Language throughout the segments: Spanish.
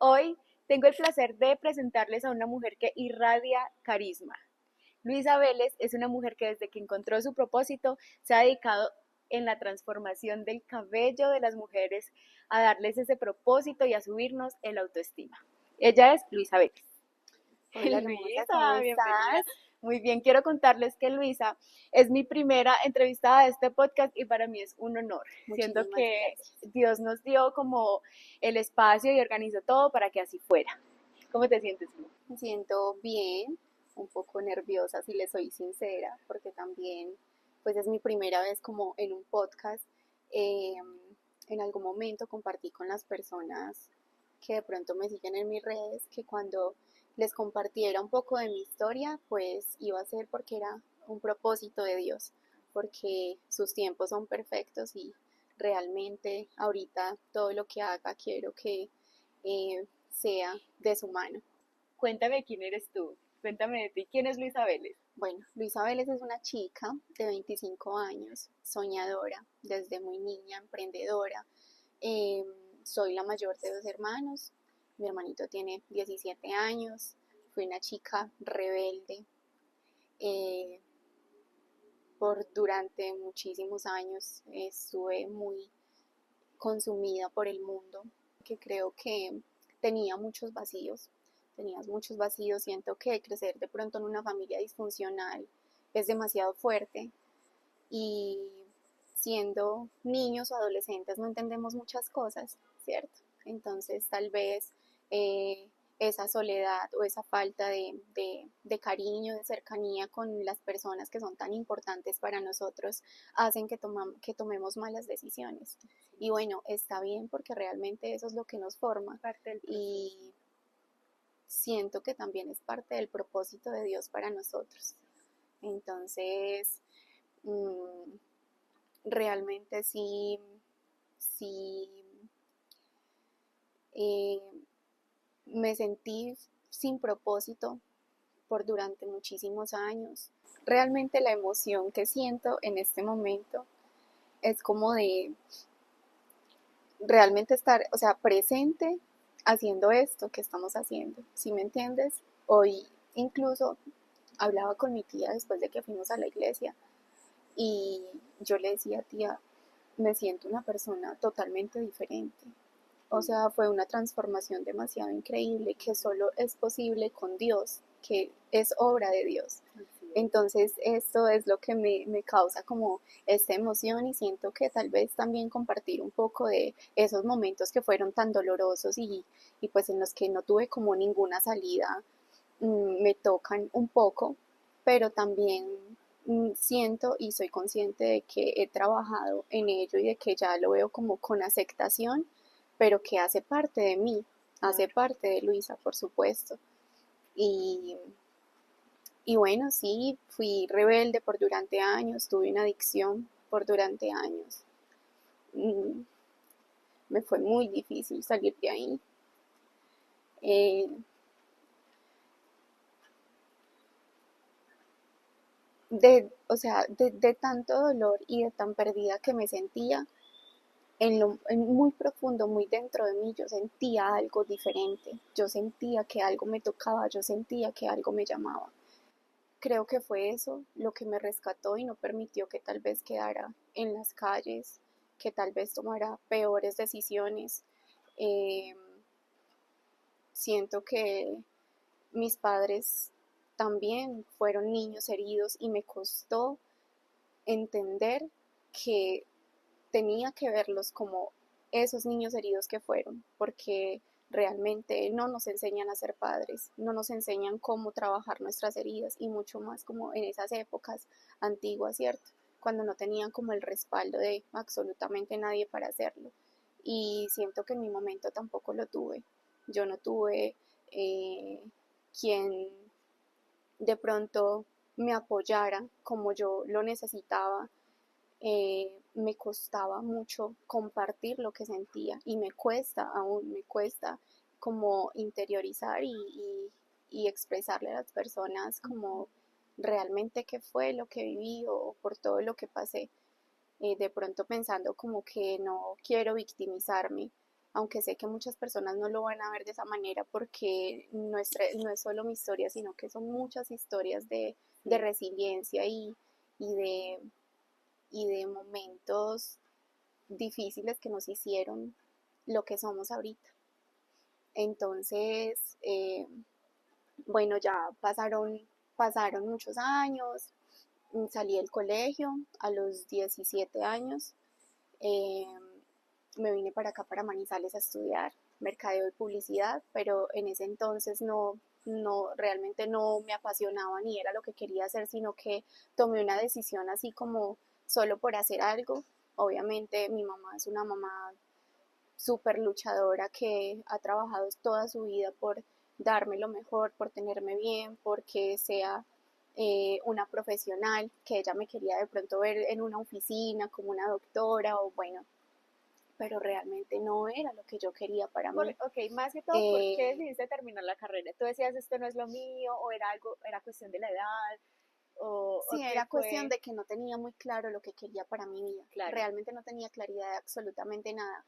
Hoy tengo el placer de presentarles a una mujer que irradia carisma. Luisa Vélez es una mujer que desde que encontró su propósito se ha dedicado en la transformación del cabello de las mujeres, a darles ese propósito y a subirnos el autoestima. Ella es Luisa Vélez. Hola hermosa, ¿cómo Luisa, bienvenida. estás? Muy bien, quiero contarles que Luisa es mi primera entrevistada de este podcast y para mí es un honor. Siento Muchísimas que gracias. Dios nos dio como el espacio y organizó todo para que así fuera. ¿Cómo te sientes, Lu? Me siento bien, un poco nerviosa si le soy sincera, porque también pues es mi primera vez como en un podcast. Eh, en algún momento compartí con las personas que de pronto me siguen en mis redes que cuando les compartiera un poco de mi historia, pues iba a ser porque era un propósito de Dios, porque sus tiempos son perfectos y realmente ahorita todo lo que haga quiero que sea de su mano. Cuéntame quién eres tú, cuéntame de ti, ¿quién es Luisa Vélez? Bueno, Luisa Vélez es una chica de 25 años, soñadora, desde muy niña, emprendedora. Eh, Soy la mayor de dos hermanos. Mi hermanito tiene 17 años. Fui una chica rebelde. eh, durante muchísimos años estuve muy consumida por el mundo, que creo que tenía muchos vacíos, tenías muchos vacíos, siento que crecer de pronto en una familia disfuncional es demasiado fuerte y siendo niños o adolescentes no entendemos muchas cosas, ¿cierto? Entonces tal vez eh, esa soledad o esa falta de cariño, de cercanía con las personas que son tan importantes para nosotros hacen que tomemos malas decisiones. Y bueno, está bien porque realmente eso es lo que nos forma Parte del proceso. y siento que también es parte del propósito de Dios para nosotros. Entonces, mmm, realmente sí, sí eh, me sentí sin propósito por durante muchísimos años. Realmente la emoción que siento en este momento es como de realmente estar, o sea, presente haciendo esto que estamos haciendo. ¿Sí me entiendes? Hoy incluso hablaba con mi tía después de que fuimos a la iglesia y yo le decía, tía, me siento una persona totalmente diferente. O sea, fue una transformación demasiado increíble que solo es posible con Dios, que es obra de Dios. Entonces, esto es lo que me causa como esta emoción y siento que tal vez también compartir un poco de esos momentos que fueron tan dolorosos y pues en los que no tuve como ninguna salida, me tocan un poco, pero también siento y soy consciente de que he trabajado en ello y de que ya lo veo como con aceptación, pero que hace parte de mí, hace Claro. parte de Luisa, por supuesto. Y, y bueno, sí, fui rebelde por durante años, tuve una adicción por durante años. Mm, Me fue muy difícil salir de ahí. Eh, o sea, de tanto dolor y de tan perdida que me sentía, en muy profundo, muy dentro de mí, yo sentía algo diferente. Yo sentía que algo me tocaba, yo sentía que algo me llamaba. Creo que fue eso lo que me rescató y no permitió que tal vez quedara en las calles, que tal vez tomara peores decisiones. Eh, Siento que mis padres también fueron niños heridos y me costó entender que tenía que verlos como esos niños heridos que fueron, porque realmente no nos enseñan a ser padres, no nos enseñan cómo trabajar nuestras heridas y mucho más como en esas épocas antiguas, ¿cierto? Cuando no tenían como el respaldo de absolutamente nadie para hacerlo. Y siento que en mi momento tampoco lo tuve. Yo no tuve quien de pronto me apoyara como yo lo necesitaba. Me costaba mucho compartir lo que sentía y me cuesta, aún me cuesta como interiorizar y expresarle a las personas como realmente qué fue lo que viví o por todo lo que pasé. De pronto pensando como que no quiero victimizarme, aunque sé que muchas personas no lo van a ver de esa manera porque no es solo mi historia, sino que son muchas historias de resiliencia y de, y de momentos difíciles que nos hicieron lo que somos ahorita. Entonces, bueno, ya pasaron muchos años, salí del colegio a los 17 años, eh, me vine para acá, para Manizales, a estudiar mercadeo y publicidad, pero en ese entonces realmente no me apasionaba ni era lo que quería hacer, sino que tomé una decisión así como solo por hacer algo. Obviamente mi mamá es una mamá súper luchadora que ha trabajado toda su vida por darme lo mejor, por tenerme bien, porque sea una profesional, que ella me quería de pronto ver en una oficina como una doctora o bueno, pero realmente no era lo que yo quería para mí. Ok, más que todo, ¿por qué decidiste terminar la carrera? ¿Tú decías esto no es lo mío o era algo, era cuestión de la edad o Sí, qué era cuestión fue? de que no tenía muy claro lo que quería para mi vida. Claro, Realmente no tenía claridad de absolutamente nada.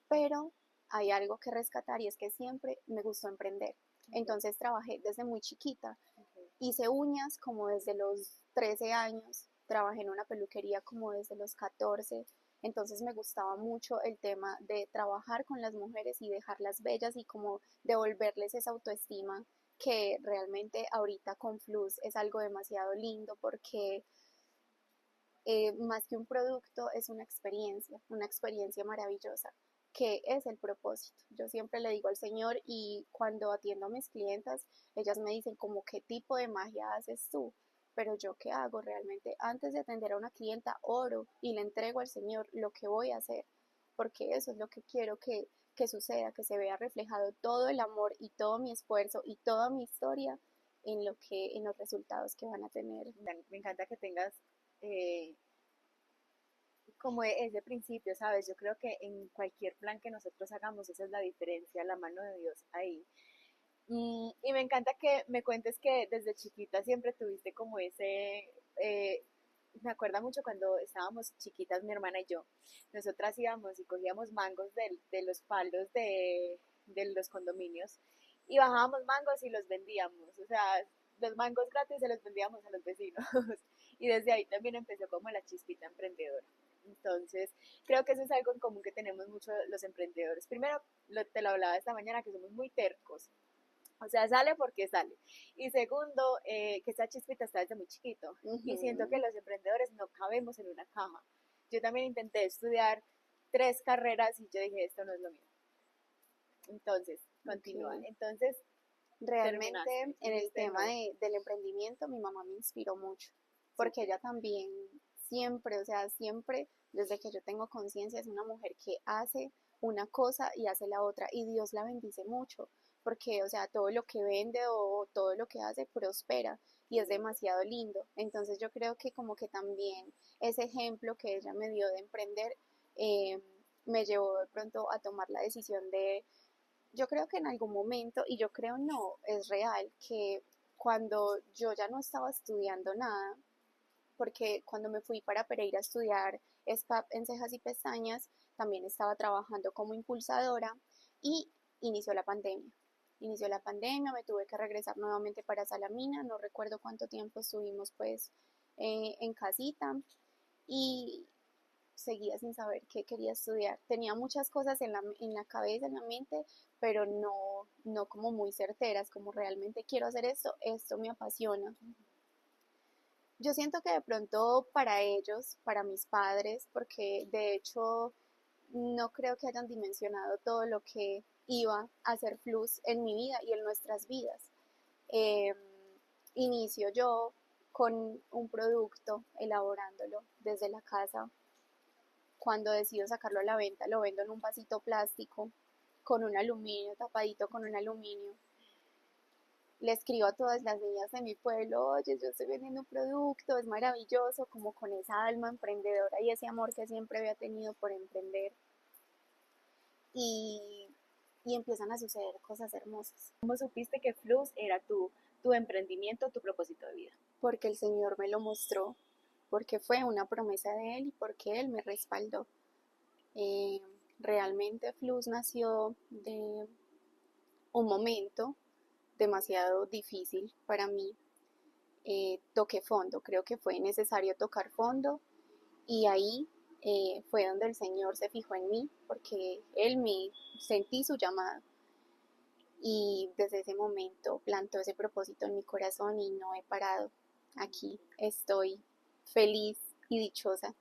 Pero hay algo que rescatar y es que siempre me gustó emprender. ok, Entonces trabajé desde muy chiquita. ok. Hice uñas como desde los 13 años. Trabajé en una peluquería como desde los 14. Entonces me gustaba mucho el tema de trabajar con las mujeres y dejarlas bellas y como devolverles esa autoestima que realmente ahorita con Flus es algo demasiado lindo porque más que un producto es una experiencia maravillosa, que es el propósito. Yo siempre le digo al Señor y cuando atiendo a mis clientas, ellas me dicen como qué tipo de magia haces tú, pero yo qué hago realmente. Antes de atender a una clienta, oro y le entrego al Señor lo que voy a hacer, porque eso es lo que quiero que suceda, que se vea reflejado todo el amor y todo mi esfuerzo y toda mi historia en los resultados que van a tener. Me encanta que tengas eh, como ese principio, ¿sabes? Yo creo que en cualquier plan que nosotros hagamos, esa es la diferencia, la mano de Dios ahí. Y me encanta que me cuentes que desde chiquita siempre tuviste como me acuerda mucho cuando estábamos chiquitas, mi hermana y yo, nosotras íbamos y cogíamos mangos de los palos de los condominios y bajábamos mangos y los vendíamos, o sea, los mangos gratis se los vendíamos a los vecinos y desde ahí también empezó como la chispita emprendedora. Entonces, creo que eso es algo en común que tenemos mucho los emprendedores. Primero, te lo hablaba esta mañana, que somos muy tercos, o sea, sale porque sale. Y segundo, que esta chispita está desde muy chiquito. Y siento que Ujú. los emprendedores no cabemos en una caja. Yo también intenté estudiar 3 carreras y yo dije, esto no es lo mío. Entonces, continúa. Okay. Entonces, Realmente terminaste, en el dijiste tema no. del emprendimiento mi mamá me inspiró mucho, porque Súper. ella también siempre, o sea, siempre desde que yo tengo conciencia es una mujer que hace una cosa y hace la otra y Dios la bendice mucho, porque, o sea, todo lo que vende o todo lo que hace prospera y Qué es lindo. demasiado lindo. Entonces yo creo que como que también ese ejemplo que ella me dio de emprender eh, me llevó de pronto a tomar la decisión de yo creo que en algún momento, y yo creo no, es real, que cuando yo ya no estaba estudiando nada, porque cuando me fui para Pereira a estudiar SPAP en cejas y pestañas, también estaba trabajando como impulsadora y inició la pandemia. Inició la pandemia, me tuve que regresar nuevamente para Salamina, no recuerdo cuánto tiempo estuvimos pues en casita y, seguía sin saber qué quería estudiar. Tenía muchas cosas en la cabeza, en la mente, pero no como muy certeras, como realmente quiero hacer esto me apasiona. Yo siento que de pronto para ellos, para mis padres, porque de hecho no creo que hayan dimensionado todo lo que iba a hacer Flux en mi vida y en nuestras vidas. Eh, inicio yo con un producto, elaborándolo desde la casa, cuando decido sacarlo a la venta, lo vendo en un vasito plástico con un aluminio, tapadito con un aluminio. Le escribo a todas las niñas de mi pueblo, oye, yo estoy vendiendo un producto, es maravilloso, como con esa alma emprendedora y ese amor que siempre había tenido por emprender. Y, y empiezan a suceder cosas hermosas, ¿Cómo supiste que Flux era tu emprendimiento, tu propósito de vida? porque el Señor me lo mostró, porque fue una promesa de Él y porque Él me respaldó. Eh, Realmente Flux nació de un momento demasiado difícil para mí. Toqué fondo, creo que fue necesario tocar fondo y ahí fue donde el Señor se fijó en mí porque Él me sentí su llamada y desde ese momento plantó ese propósito en mi corazón y no he parado. Aquí estoy feliz y dichosa.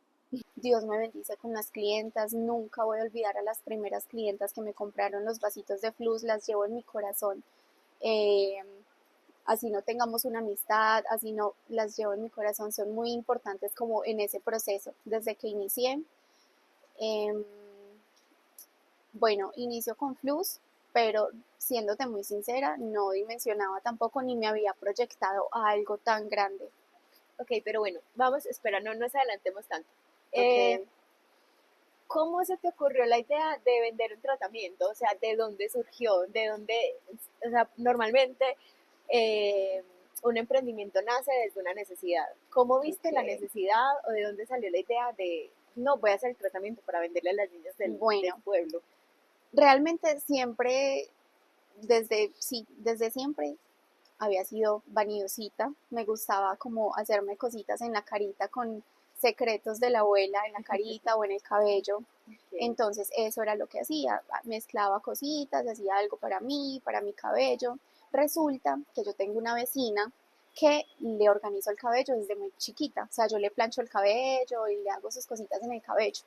Dios me bendice con las clientas, nunca voy a olvidar a las primeras clientas que me compraron los vasitos de Flux, las llevo en mi corazón. Eh, Así no tengamos una amistad, así no las llevo en mi corazón, son muy importantes como en ese proceso, desde que inicié. Eh, bueno, inicio con Flux, pero siéndote muy sincera, no dimensionaba tampoco ni me había proyectado a algo tan grande. Ok, pero bueno, vamos, espera, no nos adelantemos tanto. Eh, Ok, ¿Cómo se te ocurrió la idea de vender un tratamiento? O sea, ¿de dónde surgió? ¿De dónde, o sea, normalmente eh, un emprendimiento nace desde una necesidad? ¿Cómo viste la ok. necesidad o de dónde salió la idea de, no, voy a hacer el tratamiento para venderle a las niñas del Bueno, pueblo? realmente siempre, sí, desde siempre había sido vanidosita, me gustaba como hacerme cositas en la carita con secretos de la abuela en la carita o en el cabello. Okay. Entonces eso era lo que hacía, mezclaba cositas, hacía algo para mí, para mi cabello. Resulta que yo tengo una vecina que le organizo el cabello desde muy chiquita, o sea, yo le plancho el cabello y le hago sus cositas en el cabello.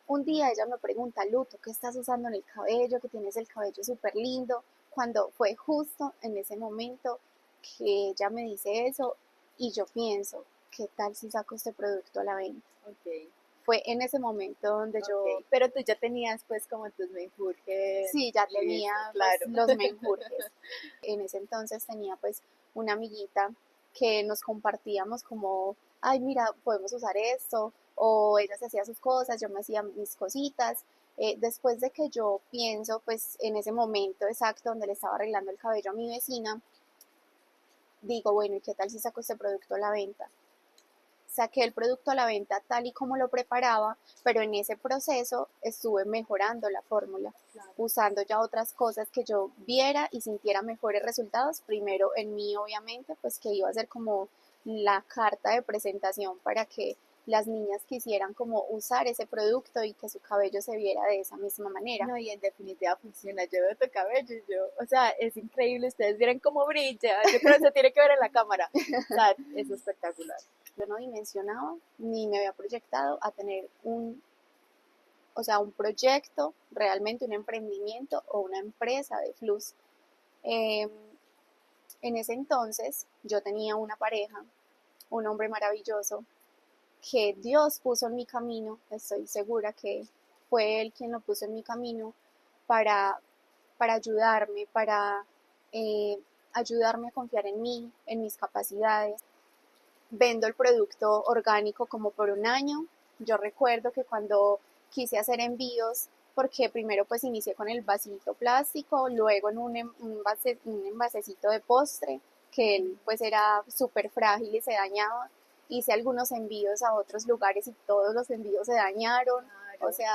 Un día ella me pregunta, Luto, ¿qué estás usando en el cabello? Que tienes el cabello súper lindo. Cuando fue justo en ese momento que ella me dice eso y yo pienso, ¿qué tal si saco este producto a la venta? Okay, Fue en ese momento donde yo, okay. Pero tú ya tenías pues como tus menjurjes, sí, ya tenía listo, pues claro. los menjurjes. En ese entonces tenía pues una amiguita que nos compartíamos como, ay, mira, podemos usar esto, o ella se hacía sus cosas, yo me hacía mis cositas. Después de que yo pienso, pues en ese momento exacto donde le estaba arreglando el cabello a mi vecina, digo, bueno, ¿y qué tal si saco este producto a la venta? Saqué el producto a la venta tal y como lo preparaba, pero en ese proceso estuve mejorando la fórmula, Claro. usando ya otras cosas que yo viera y sintiera mejores resultados. Primero en mí, obviamente, pues que iba a ser como la carta de presentación para que las niñas quisieran como usar ese producto y que su cabello se viera de esa misma manera. No, y en definitiva funciona. Yo veo tu cabello y yo, o sea, es increíble. Ustedes vieron cómo brilla. Yo creo que se tiene que ver en la cámara. O sea, es espectacular. Yo no dimensionaba ni me había proyectado a tener o sea, un proyecto, realmente un emprendimiento o una empresa de Flux. Eh, en ese entonces yo tenía una pareja, un hombre maravilloso que Dios puso en mi camino, estoy segura que fue Él quien lo puso en mi camino para, para ayudarme, para eh, ayudarme a confiar en mí, en mis capacidades. Vendo el producto orgánico como por un año. Yo recuerdo que cuando quise hacer envíos, porque primero pues inicié con el vasito plástico, luego en un envasecito de postre, que él pues era súper frágil y se dañaba. Hice algunos envíos a otros lugares y todos los envíos se dañaron. O Claro. sea,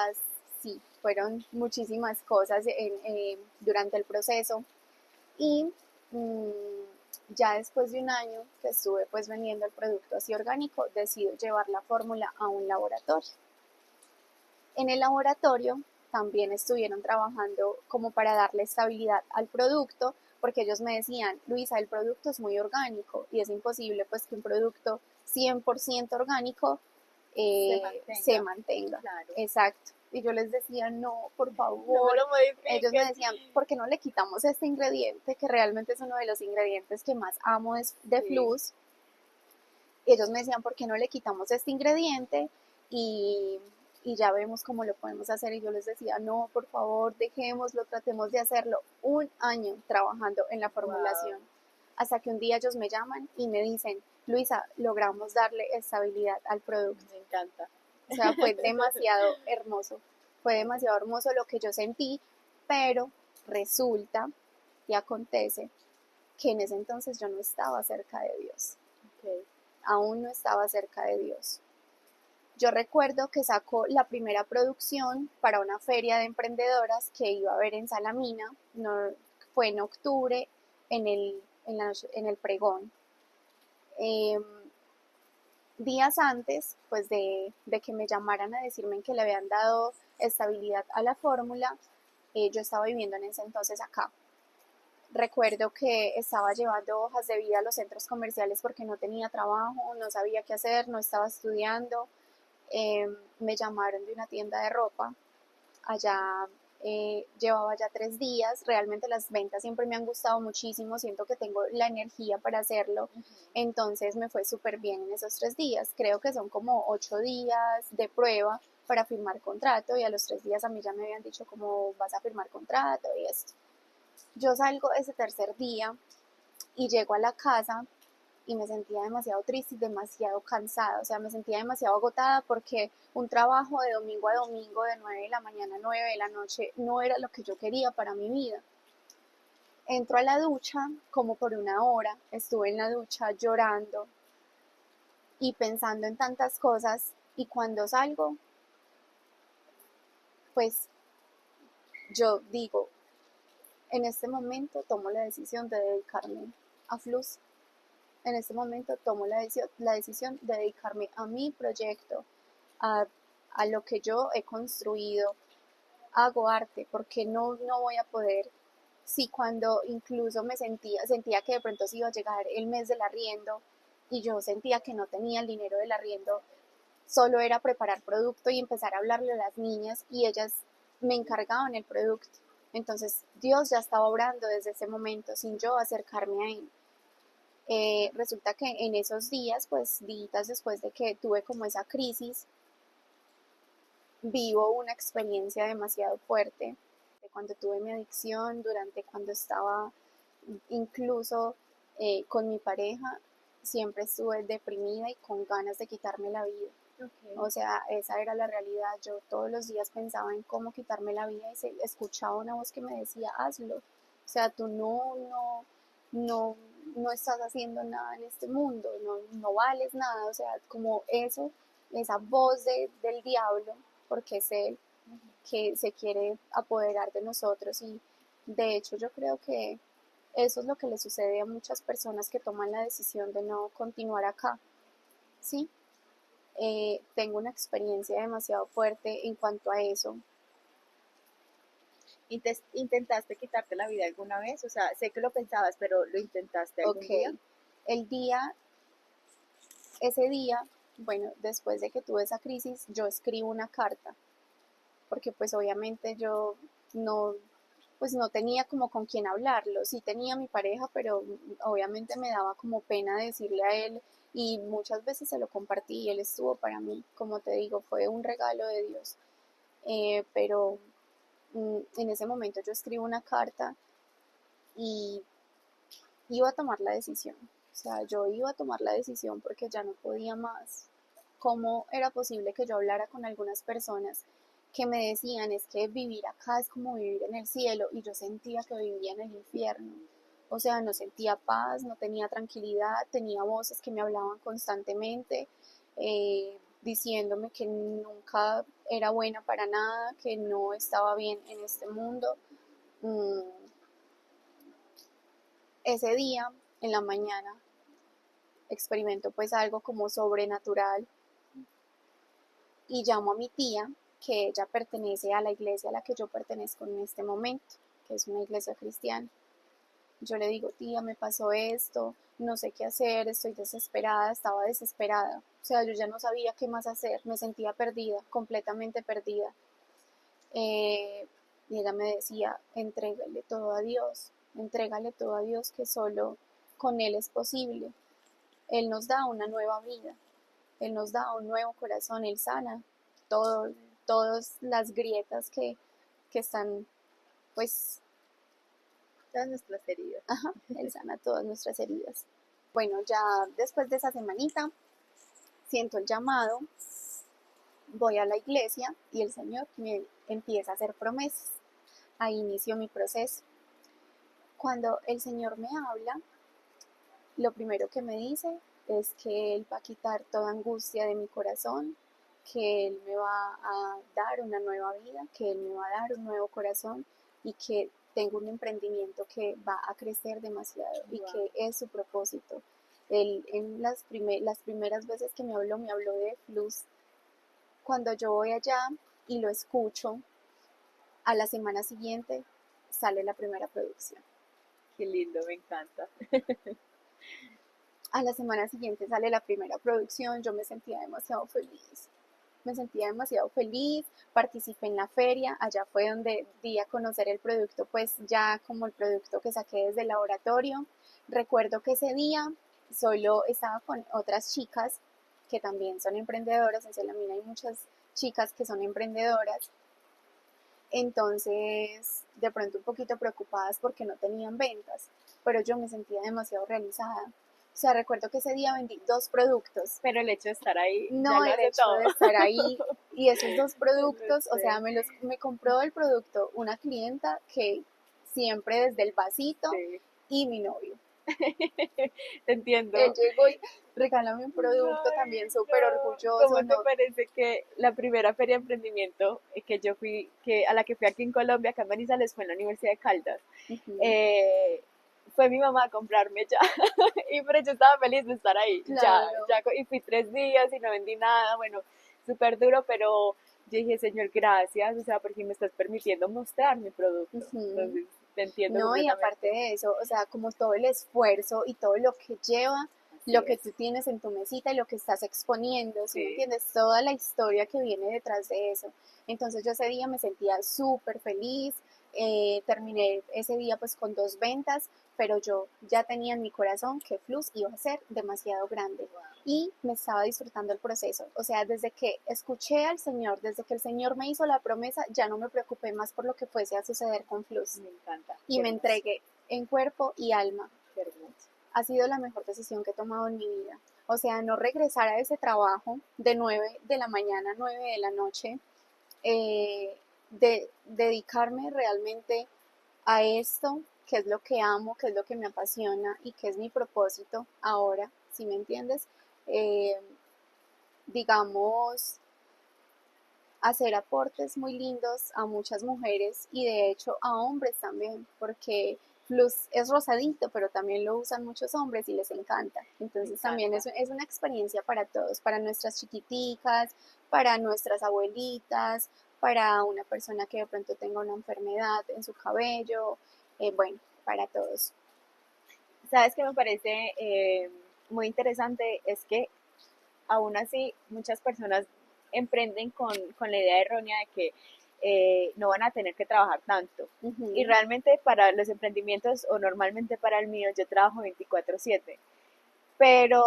sí, fueron muchísimas cosas durante el proceso. Y mmm, ya después de un año que estuve pues vendiendo el producto así orgánico, decido llevar la fórmula a un laboratorio. En el laboratorio también estuvieron trabajando como para darle estabilidad al producto, porque ellos me decían, Luisa, el producto es muy orgánico y es imposible pues que un producto 100% orgánico Se se mantenga. mantenga. Claro. Exacto. Y yo les decía, no, por No me favor. lo Ellos me modifiques. decían, ¿por qué no le quitamos este ingrediente que realmente es uno de los ingredientes que más amo de Sí. Flux? Y ellos me decían, ¿por qué no le quitamos este ingrediente? Y, y ya vemos cómo lo podemos hacer. Y yo les decía, no, por favor, dejémoslo, tratemos de hacerlo. Un año trabajando en la Wow. formulación. Hasta que un día ellos me llaman y me dicen, Luisa, logramos darle estabilidad al producto. Me encanta. O sea, fue demasiado hermoso. Fue demasiado hermoso lo que yo sentí, pero resulta y acontece que en ese entonces yo no estaba cerca de Dios. Okay. Aún no estaba cerca de Dios. Yo recuerdo que sacó la primera producción para una feria de emprendedoras que iba a haber en Salamina, no, fue en octubre en el pregón. Eh, Días antes pues de que me llamaran a decirme que le habían dado estabilidad a la fórmula, yo estaba viviendo en ese entonces acá. Recuerdo que estaba llevando hojas de vida a los centros comerciales porque no tenía trabajo, no sabía qué hacer, no estaba estudiando. Me llamaron de una tienda de ropa. Allá llevaba ya 3 días. Realmente las ventas siempre me han gustado muchísimo. Siento que tengo la energía para hacerlo. Entonces me fue súper bien en esos 3 días. Creo que son como 8 días de prueba para firmar contrato. Y a los 3 días a mí ya me habían dicho cómo vas a firmar contrato y esto. Yo salgo ese tercer día y llego a la casa y me sentía demasiado triste y demasiado cansada, o sea, me sentía demasiado agotada porque un trabajo de domingo a domingo, de 9 de la mañana a 9 de la noche, no era lo que yo quería para mi vida. Entro a la ducha como por una hora, estuve en la ducha llorando y pensando en tantas cosas, y cuando salgo, pues yo digo, en este momento tomo la decisión de dedicarme a Flus. En este momento tomo la decisión de dedicarme a mi proyecto, a, a lo que yo he construido. Hago arte porque no voy a poder. Si cuando incluso sentía que de pronto se iba a llegar el mes del arriendo y yo sentía que no tenía el dinero del arriendo, solo era preparar producto y empezar a hablarle a las niñas y ellas me encargaban el producto. Entonces Dios ya estaba obrando desde ese momento sin yo acercarme a Él. Resulta que en esos días, pues días después de que tuve como esa crisis, vivo una experiencia demasiado fuerte. De cuando tuve mi adicción, durante cuando estaba incluso con mi pareja, siempre estuve deprimida y con ganas de quitarme la vida. Okay. O sea, esa era la realidad. Yo todos los días pensaba en cómo quitarme la vida y escuchaba una voz que me decía, hazlo. O sea, tú no, no estás haciendo nada en este mundo, no vales nada. O sea, como eso, esa voz del diablo, porque es él que se quiere apoderar de nosotros. Y de hecho yo creo que eso es lo que le sucede a muchas personas que toman la decisión de no continuar acá, ¿sí? Tengo una experiencia demasiado fuerte en cuanto a eso. ¿Intentaste quitarte la vida alguna vez? O sea, sé que lo pensabas, pero ¿lo intentaste algún día? El día, ese día, bueno, después de que tuve esa crisis, yo escribo una carta, porque pues obviamente yo no, pues no tenía como con quién hablarlo. Sí tenía mi pareja, pero obviamente me daba como pena decirle a él, y muchas veces se lo compartí y él estuvo para mí, como te digo, fue un regalo de Dios. Pero en ese momento yo escribo una carta y iba a tomar la decisión. O sea, yo iba a tomar la decisión porque ya no podía más. ¿Cómo era posible que yo hablara con algunas personas que me decían, es que vivir acá es como vivir en el cielo, y yo sentía que vivía en el infierno? O sea, no sentía paz, no tenía tranquilidad, tenía voces que me hablaban constantemente, diciéndome que nunca era buena para nada, que no estaba bien en este mundo. Mm, Ese día, en la mañana, experimento pues algo como sobrenatural y llamo a mi tía, que ella pertenece a la iglesia a la que yo pertenezco en este momento, que es una iglesia cristiana. Yo le digo, tía, me pasó esto, no sé qué hacer, estoy desesperada, estaba desesperada. O sea, yo ya no sabía qué más hacer, me sentía perdida, completamente perdida. Y ella me decía, entrégale todo a Dios, que solo con Él es posible. Él nos da una nueva vida, Él nos da un nuevo corazón, Él sana todo, todas las grietas que están, pues, todas nuestras heridas. Ajá, Él sana todas nuestras heridas. Bueno, ya después de esa semanita, siento el llamado, voy a la iglesia y el Señor me empieza a hacer promesas. Ahí inició mi proceso. Cuando el Señor me habla, lo primero que me dice es que Él va a quitar toda angustia de mi corazón, que Él me va a dar una nueva vida, que Él me va a dar un nuevo corazón y que tengo un emprendimiento que va a crecer demasiado y Wow. que es su propósito. Él en las primeras veces que me habló de Flux. Cuando yo voy allá y lo escucho, a la semana siguiente sale la primera producción. Qué lindo, me encanta. A la semana siguiente sale la primera producción, yo me sentía demasiado feliz. Me sentía demasiado feliz, participé en la feria, allá fue donde di a conocer el producto, pues ya como el producto que saqué desde el laboratorio. Recuerdo que ese día solo estaba con otras chicas que también son emprendedoras, en Celamina hay muchas chicas que son emprendedoras, entonces de pronto un poquito preocupadas porque no tenían ventas, pero yo me sentía demasiado realizada. O sea, recuerdo que ese día vendí 2 productos, Pero el hecho de estar ahí ya no lo el hace hecho todo. de estar ahí y esos 2 productos, o Sí, sea, me compró el producto una clienta que siempre desde el vasito sí. y mi novio. Te Él entiendo. llegó y regálame un producto Ay, también súper no. orgulloso, ¿Cómo te ¿no? parece que la primera feria de emprendimiento que yo fui, a la que fui aquí en Colombia, acá en Manizales, fue en la Universidad de Caldas? Ujú. eh, Fue mi mamá a comprarme ya. Y pero yo estaba feliz de estar ahí. Ya, Claro. ya, y fui 3 días y no vendí nada. Bueno, súper duro, pero yo dije, Señor, gracias, o sea, porque me estás permitiendo mostrar mi producto. Ujú. Entonces, te entiendo No, y aparte completamente. de eso, o sea, como todo el esfuerzo y todo lo que lleva, Así lo que es. tú tienes en tu mesita y lo que estás exponiendo, ¿sí me Sí. entiendes? Toda la historia que viene detrás de eso. Entonces yo ese día me sentía súper feliz, terminé ese día pues con 2 ventas, pero yo ya tenía en mi corazón que Flux iba a ser demasiado grande Wow, y me estaba disfrutando el proceso. O sea, desde que escuché al Señor, desde que el Señor me hizo la promesa, ya no me preocupé más por lo que fuese a suceder con Flux me encanta. y Qué me hermoso, entregué en cuerpo y alma. qué hermoso. Ha sido la mejor decisión que he tomado en mi vida. O sea, no regresar a ese trabajo de 9 de la mañana a 9 de la noche, de dedicarme realmente a esto, que es lo que amo, que es lo que me apasiona y que es mi propósito ahora, si me entiendes, eh, digamos, hacer aportes muy lindos a muchas mujeres y de hecho a hombres también, porque Plus es rosadito, pero también lo usan muchos hombres y les encanta. Me Entonces también encanta. es una experiencia para todos, para nuestras chiquiticas, para nuestras abuelitas, para una persona que de pronto tenga una enfermedad en su cabello, bueno, para todos. ¿Sabes qué me parece muy interesante? Es que aún así muchas personas emprenden con la idea errónea de que no van a tener que trabajar tanto. Y Ujú. realmente para los emprendimientos o normalmente para el mío yo trabajo 24/7. Pero,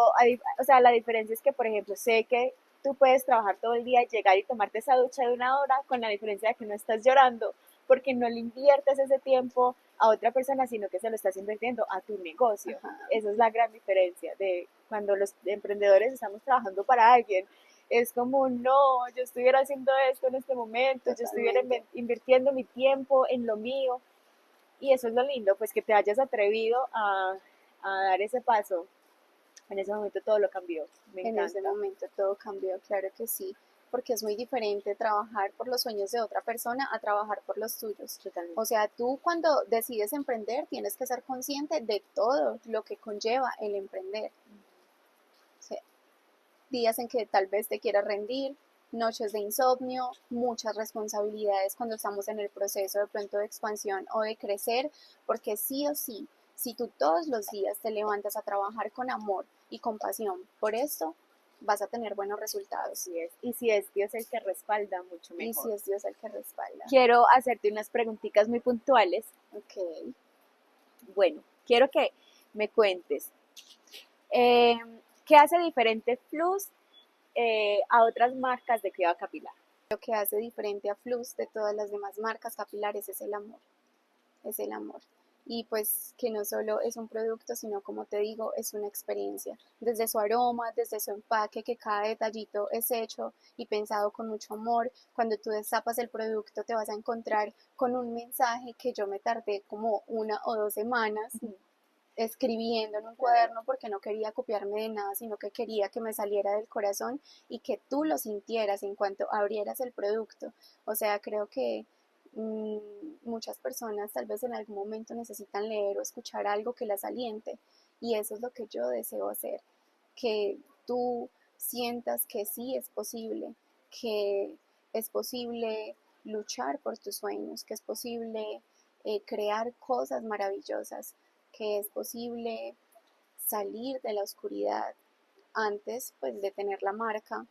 o sea, la diferencia es que, por ejemplo, sé que tú puedes trabajar todo el día, llegar y tomarte esa ducha de 1 hora, con la diferencia de que no estás llorando, porque no le inviertes ese tiempo a otra persona, sino que se lo estás invirtiendo a tu negocio. Ajá, Esa es la gran diferencia de cuando los emprendedores estamos trabajando para alguien. Es como, no, yo estuviera haciendo esto en este momento, yo estuviera totalmente. invirtiendo mi tiempo en lo mío. Y eso es lo lindo, pues que te hayas atrevido a dar ese paso. En ese momento todo lo cambió. Me En ese encanta. momento todo cambió, claro que sí, porque es muy diferente trabajar por los sueños de otra persona a trabajar por los tuyos. O Totalmente. sea, tú cuando decides emprender tienes que ser consciente de todo lo que conlleva el emprender. O sea, días en que tal vez te quieras rendir, noches de insomnio, muchas responsabilidades cuando estamos en el proceso de pronto de expansión o de crecer, porque sí o sí, si tú todos los días te levantas a trabajar con amor y compasión por esto, vas a tener buenos resultados. Así es. Y si es Dios el que respalda, mucho Y si mejor. es Dios el que respalda. Quiero hacerte unas preguntitas muy puntuales. Ok. Bueno, quiero que me cuentes. eh, ¿Qué hace diferente Flux a otras marcas de cuidado capilar? Lo que hace diferente a Flux de todas las demás marcas capilares es el amor. Es el amor. Y pues que no solo es un producto, sino como te digo, es una experiencia. Desde su aroma, desde su empaque, que cada detallito es hecho y pensado con mucho amor. Cuando tú destapas el producto te vas a encontrar con un mensaje que yo me tardé como 1 o 2 semanas escribiendo en un cuaderno porque no quería copiarme de nada, sino que quería que me saliera del corazón y que tú lo sintieras en cuanto abrieras el producto. O sea, creo que muchas personas tal vez en algún momento necesitan leer o escuchar algo que las aliente y eso es lo que yo deseo hacer, que tú sientas que sí es posible, que es posible luchar por tus sueños, que es posible crear cosas maravillosas, que es posible salir de la oscuridad. Antes pues de tener la marca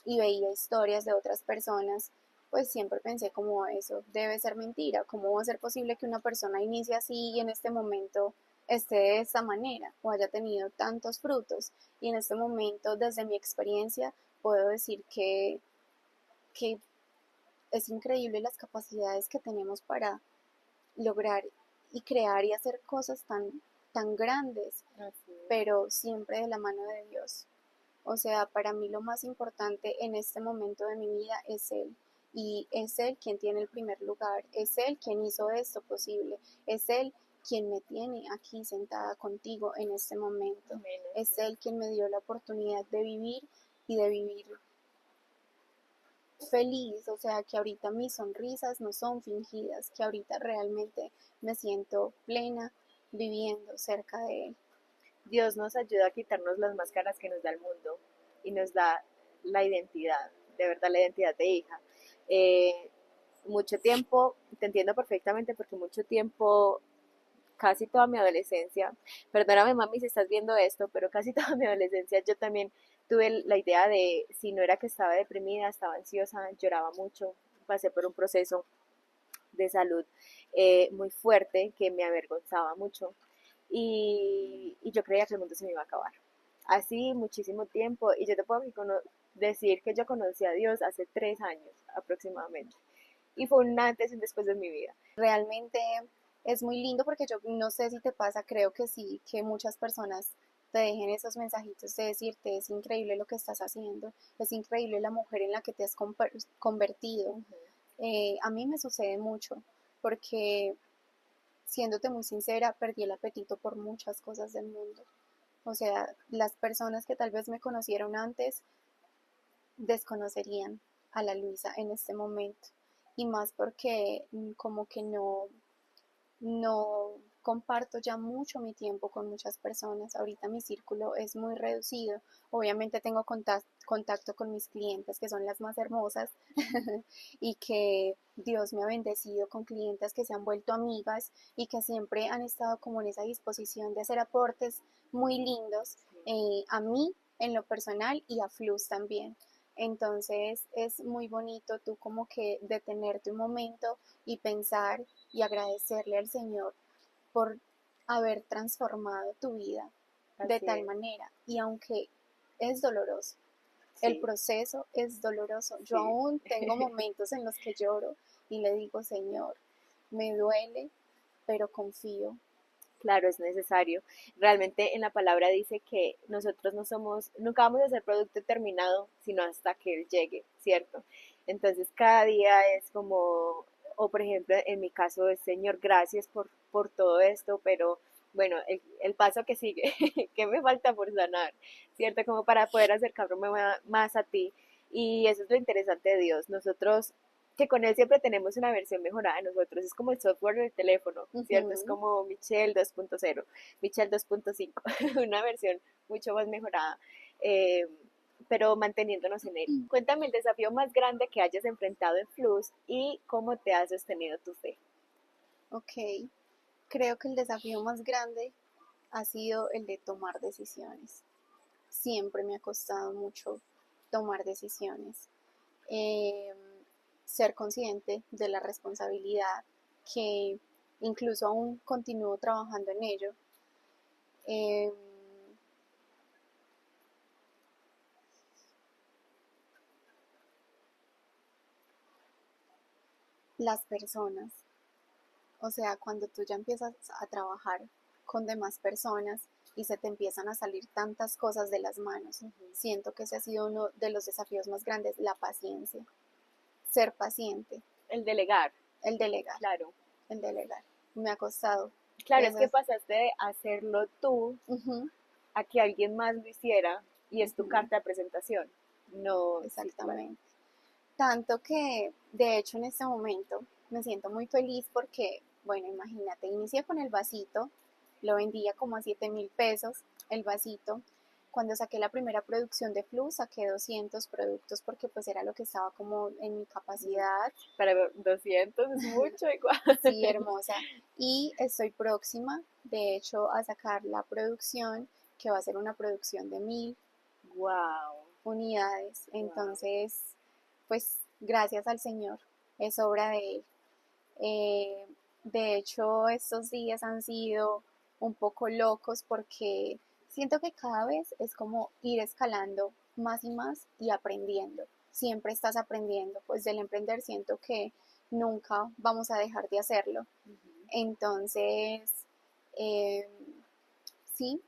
y veía historias de otras personas, pues siempre pensé como eso debe ser mentira, cómo va a ser posible que una persona inicie así y en este momento esté de esta manera o haya tenido tantos frutos. Y en este momento, desde mi experiencia, puedo decir que es increíble las capacidades que tenemos para lograr y crear y hacer cosas tan grandes, pero siempre de la mano de Dios. O sea, para mí lo más importante en este momento de mi vida es Él. Y es Él quien tiene el primer lugar, es Él quien hizo esto posible, es Él quien me tiene aquí sentada contigo en este momento. Amén. Es Él quien me dio la oportunidad de vivir y de vivir feliz, o sea, que ahorita mis sonrisas no son fingidas, que ahorita realmente me siento plena viviendo cerca de Él. Dios nos ayuda a quitarnos las máscaras que nos da el mundo y nos da la identidad, de verdad la identidad de hija. Eh, Mucho tiempo, te entiendo perfectamente porque mucho tiempo, casi toda mi adolescencia, perdóname mami si estás viendo esto, pero casi toda mi adolescencia yo también tuve la idea de si no era que estaba deprimida, estaba ansiosa, lloraba mucho, pasé por un proceso de salud muy fuerte que me avergonzaba mucho y yo creía que el mundo se me iba a acabar. Así muchísimo tiempo y yo te puedo decir que yo conocí a Dios hace 3 años aproximadamente y fue un antes y un después de mi vida. Realmente es muy lindo porque yo no sé si te pasa, creo que sí, que muchas personas te dejen esos mensajitos de decirte es increíble lo que estás haciendo, es increíble la mujer en la que te has convertido. Uh -huh. A mí me sucede mucho porque, siéndote muy sincera, perdí el apetito por muchas cosas del mundo. O sea, las personas que tal vez me conocieron antes desconocerían a la Luisa en este momento. Y más porque como que no comparto ya mucho mi tiempo con muchas personas. Ahorita mi círculo es muy reducido. Obviamente tengo contacto con mis clientes, que son las más hermosas, y que Dios me ha bendecido con clientes que se han vuelto amigas y que siempre han estado como en esa disposición de hacer aportes muy lindos a mí en lo personal y a Flus también. Entonces es muy bonito tú como que detenerte un momento y pensar y agradecerle al Señor por haber transformado tu vida de Así tal es. manera. Y aunque es doloroso, el Sí, proceso es doloroso. Yo sí. aún tengo momentos en los que lloro y le digo, Señor, me duele, pero confío. Claro, es necesario. Realmente en la palabra dice que nosotros no somos, nunca vamos a ser producto terminado, sino hasta que Él llegue, ¿cierto? Entonces cada día es como, o por ejemplo en mi caso es Señor, gracias por todo esto, pero bueno, el paso que sigue, ¿qué me falta por sanar? ¿Cierto? Como para poder acercarme más a ti. Y eso es lo interesante de Dios. Nosotros que con él siempre tenemos una versión mejorada de nosotros, es como el software del teléfono, ¿cierto? Es Ujú. como Michelle 2.0, Michelle 2.5, una versión mucho más mejorada, eh, pero manteniéndonos en él. Cuéntame el desafío más grande que hayas enfrentado en Flux y cómo te has sostenido tu fe. Ok, creo que el desafío más grande ha sido el de tomar decisiones. Siempre me ha costado mucho tomar decisiones. eh, Ser consciente de la responsabilidad que incluso aún continúo trabajando en ello. Eh, las personas, o sea, cuando tú ya empiezas a trabajar con demás personas y se te empiezan a salir tantas cosas de las manos, Uh -huh. siento que ese ha sido uno de los desafíos más grandes, la paciencia, ser paciente, El delegar, el delegar, claro. el delegar. Me ha costado. Claro, es Eso que es, pasaste de hacerlo tú ujú, a que alguien más lo hiciera y es tu ujú, carta de presentación. No, sí, claro. exactamente. Tanto que, de hecho, en este momento me siento muy feliz porque, bueno, imagínate, inicié con el vasito, lo vendía como a 7.000 pesos el vasito. Cuando saqué la primera producción de Flu, saqué 200 productos porque pues era lo que estaba como en mi capacidad. Para 200 es mucho igual. Sí, hermosa. Y estoy próxima, de hecho, a sacar la producción, que va a ser una producción de Wow, 1.000 unidades. wow. Entonces, pues gracias al Señor, es obra de Él. Eh, de hecho, estos días han sido un poco locos porque siento que cada vez es como ir escalando más y más y aprendiendo. Siempre estás aprendiendo, pues del emprender siento que nunca vamos a dejar de hacerlo. Entonces, eh, sí,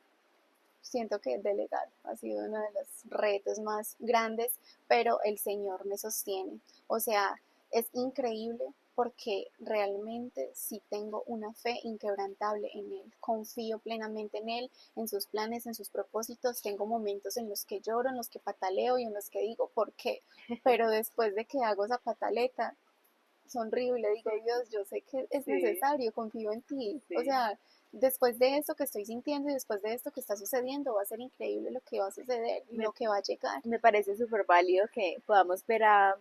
siento que delegar ha sido uno de los retos más grandes, pero el Señor me sostiene. O sea, es increíble porque realmente sí tengo una fe inquebrantable en Él. Confío plenamente en Él, en sus planes, en sus propósitos. Tengo momentos en los que lloro, en los que pataleo y en los que digo, ¿por qué? Pero después de que hago esa pataleta, sonrío y le digo, Sí, Dios, yo sé que es sí, necesario, confío en ti. O sí. sea, después de esto que estoy sintiendo y después de esto que está sucediendo, va a ser increíble lo que va a suceder, Me, lo que va a llegar. me parece súper válido que podamos ver a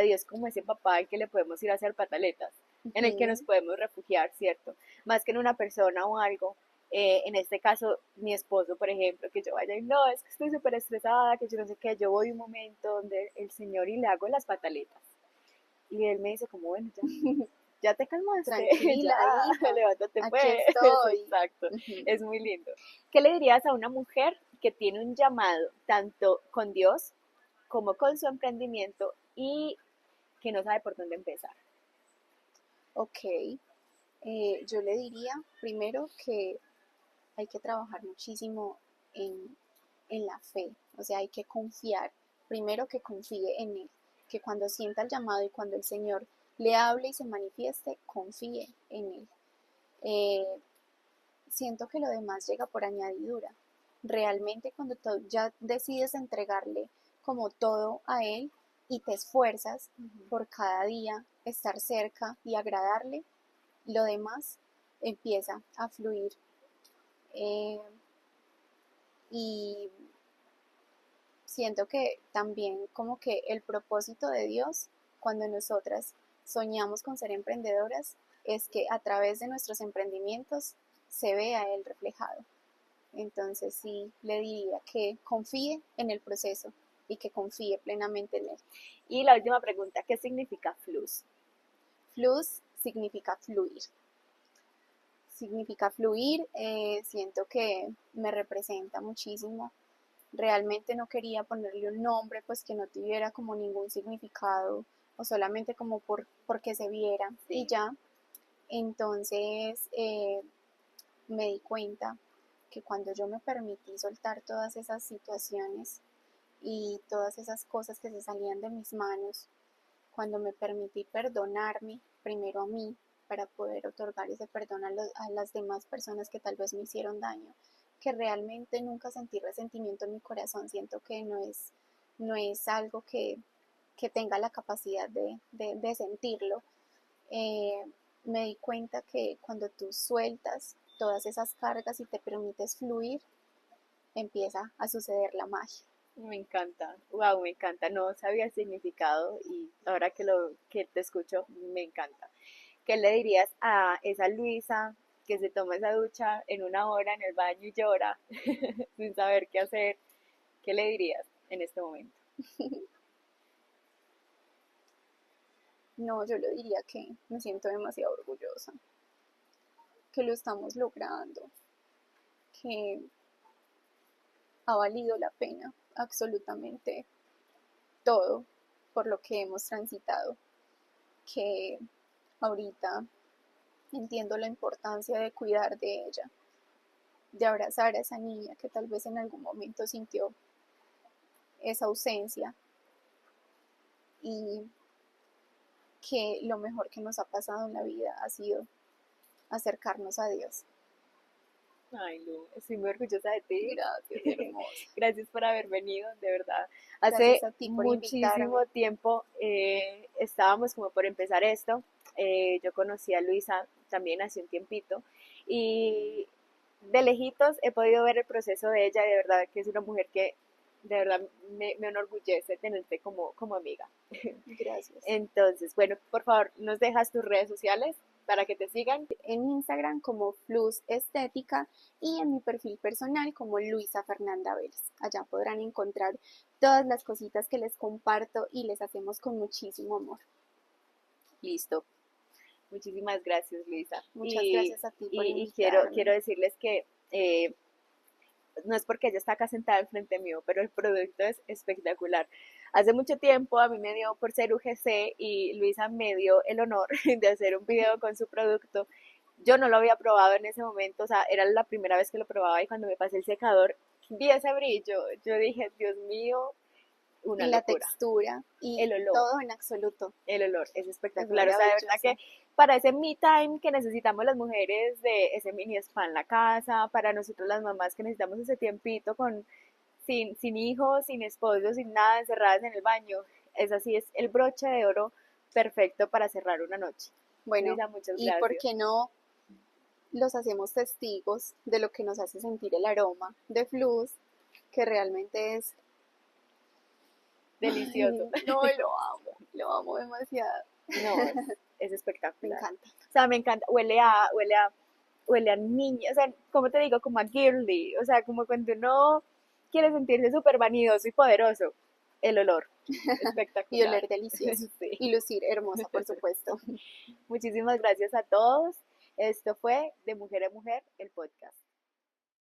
Dios como ese papá al que le podemos ir a hacer pataletas, en el que nos Ujú, podemos refugiar, ¿cierto? Más que en una persona o algo. En este caso, mi esposo, por ejemplo, que yo vaya y no, es que estoy súper estresada, que yo no sé qué, yo voy a un momento donde el Señor y le hago las pataletas. Y él me dice como, bueno, ya, ya te calmaste, ya, tranquila, hija, levántate aquí pues, estoy. exacto, Ujú. es muy lindo. ¿Qué le dirías a una mujer que tiene un llamado tanto con Dios como con su emprendimiento y que no sabe por dónde empezar? Ok, yo le diría primero que hay que trabajar muchísimo en la fe, o sea, hay que confiar, primero que confíe en Él, que cuando sienta el llamado y cuando el Señor le hable y se manifieste, confíe en Él. Eh, Siento que lo demás llega por añadidura. Realmente cuando tú ya decides entregarle como todo a Él y te esfuerzas por cada día estar cerca y agradarle, lo demás empieza a fluir. Eh, y siento que también como que el propósito de Dios cuando nosotras soñamos con ser emprendedoras es que a través de nuestros emprendimientos se vea Él reflejado. Entonces sí le diría que confíe en el proceso y que confíe plenamente en Él. Y la última pregunta, ¿qué significa flus? Flux significa fluir. Significa fluir, siento que me representa muchísimo. Realmente no quería ponerle un nombre pues que no tuviera como ningún significado o solamente como porque se viera y Sí, ya. Entonces me di cuenta que cuando yo me permití soltar todas esas situaciones y todas esas cosas que se salían de mis manos, cuando me permití perdonarme primero a mí para poder otorgar ese perdón a las demás personas que tal vez me hicieron daño, que realmente nunca sentí resentimiento en mi corazón, siento que no es algo que tenga la capacidad de sentirlo. eh, Me di cuenta que cuando tú sueltas todas esas cargas y te permites fluir, empieza a suceder la magia. me encanta, wow, me encanta, no sabía el significado y ahora que te escucho, me encanta. ¿Qué le dirías a esa Luisa que se toma esa ducha en una hora en el baño y llora sin saber qué hacer? ¿Qué le dirías en este momento? No, yo le diría que me siento demasiado orgullosa, que lo estamos logrando, que ha valido la pena absolutamente todo por lo que hemos transitado, que ahorita entiendo la importancia de cuidar de ella, de abrazar a esa niña que tal vez en algún momento sintió esa ausencia y que lo mejor que nos ha pasado en la vida ha sido acercarnos a Dios. Ay, Lu, estoy muy orgullosa de ti. Gracias, hermosa. Gracias por haber venido, de verdad. Gracias Hace a ti por muchísimo invitarme. tiempo estábamos como por empezar esto. Yo conocí a Luisa también hace un tiempito y de lejitos he podido ver el proceso de ella, de verdad que es una mujer que de verdad me enorgullece tenerte como amiga. Gracias. Entonces, bueno, por favor, nos dejas tus redes sociales para que te sigan. En Instagram como Flus Estética y en mi perfil personal como Luisa Fernanda Vélez. Allá podrán encontrar todas las cositas que les comparto y les hacemos con muchísimo amor. Listo. Muchísimas gracias, Luisa. Muchas gracias a ti por Y quiero invitarme. decirles que no es porque ella está acá sentada enfrente mío, pero el producto es espectacular. Hace mucho tiempo a mí me dio por ser UGC y Luisa me dio el honor de hacer un video con su producto. Yo no lo había probado en ese momento, o sea, era la primera vez que lo probaba y cuando me pasé el secador vi ese brillo. Yo dije, Dios mío, una Y la locura. textura y El olor. todo en absoluto. El olor es Es espectacular. O sea, de verdad que maravilloso. para ese me time que necesitamos las mujeres de ese mini spa en la casa, para nosotros las mamás que necesitamos ese tiempito sin hijos, sin esposos, sin nada, encerradas en el baño, es así, es el broche de oro perfecto para cerrar una noche. Bueno, Luisa, muchas ¿y por gracias. qué no los hacemos testigos de lo que nos hace sentir el aroma de Flus, que realmente es... Delicioso. Ay, no, lo amo demasiado. No, es Me espectacular. encanta. O sea, me encanta, huele a niña, o sea, como te digo, como a girly, o sea, como cuando uno quiere sentirse súper vanidoso y poderoso, el olor, Y espectacular. oler delicioso. Sí. Y lucir hermosa, por supuesto. Muchísimas gracias a todos. Esto fue De Mujer a Mujer, el podcast.